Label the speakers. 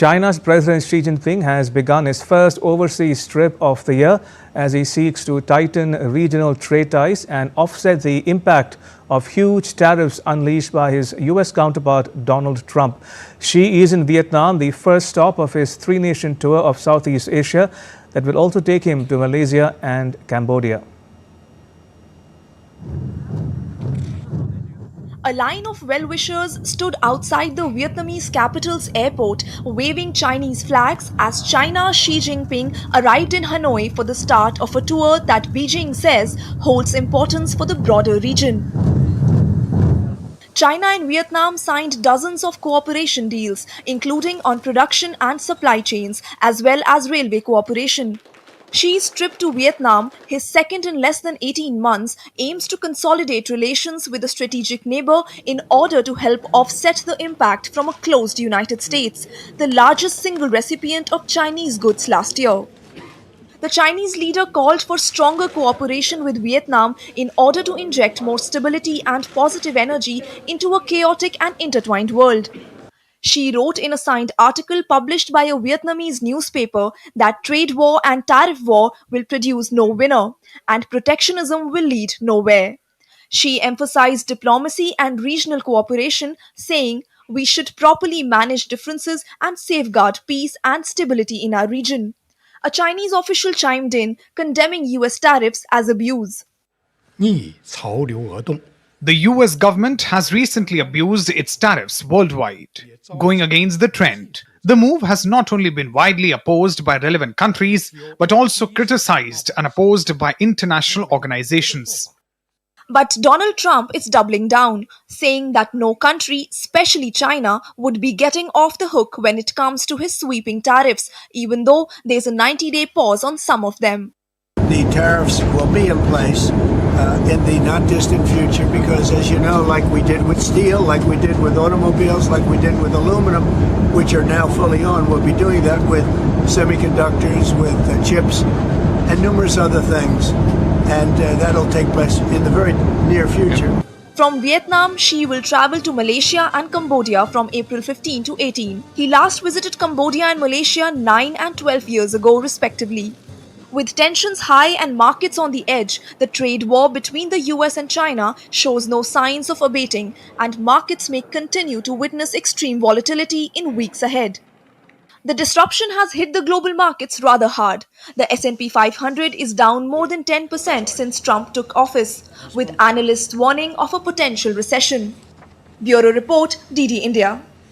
Speaker 1: China's President Xi Jinping has begun his first overseas trip of the year as he seeks to tighten regional trade ties and offset the impact of huge tariffs unleashed by his U.S. counterpart Donald Trump. Xi is in Vietnam, the first stop of his three-nation tour of Southeast Asia that will also take him to Malaysia and Cambodia.
Speaker 2: A line of well-wishers stood outside the Vietnamese capital's airport waving Chinese flags as China's Xi Jinping arrived in Hanoi for the start of a tour that Beijing says holds importance for the broader region. China and Vietnam signed dozens of cooperation deals, including on production and supply chains, as well as railway cooperation. Xi's trip to Vietnam, his second in less than 18 months, aims to consolidate relations with a strategic neighbor in order to help offset the impact from a closed United States, the largest single recipient of Chinese goods last year. The Chinese leader called for stronger cooperation with Vietnam in order to inject more stability and positive energy into a chaotic and intertwined world. Xi wrote in a signed article published by a Vietnamese newspaper that trade war and tariff war will produce no winner, and protectionism will lead nowhere. Xi emphasized diplomacy and regional cooperation, saying, "We should properly manage differences and safeguard peace and stability in our region." A Chinese official chimed in, condemning US tariffs as abuse.
Speaker 3: 逆潮流而动。
Speaker 4: The US government has recently abused its tariffs worldwide, going against the trend. The move has not only been widely opposed by relevant countries, but also criticized and opposed by international organizations.
Speaker 2: But Donald Trump is doubling down, saying that no country, especially China, would be getting off the hook when it comes to his sweeping tariffs, even though there's a 90-day pause on some of them.
Speaker 5: The tariffs will be in place in the not distant future because, as you know, like we did with steel, like we did with automobiles, like we did with aluminum, which are now fully on, we'll be doing that with semiconductors, with chips, and numerous other things. And that'll take place in the very near future.
Speaker 2: From Vietnam, Xi will travel to Malaysia and Cambodia from April 15 to 18. He last visited Cambodia and Malaysia 9 and 12 years ago, respectively. With tensions high and markets on the edge, the trade war between the US and China shows no signs of abating, and markets may continue to witness extreme volatility in weeks ahead. The disruption has hit the global markets rather hard. The S&P 500 is down more than 10% since Trump took office, with analysts warning of a potential recession. Bureau Report, DD India.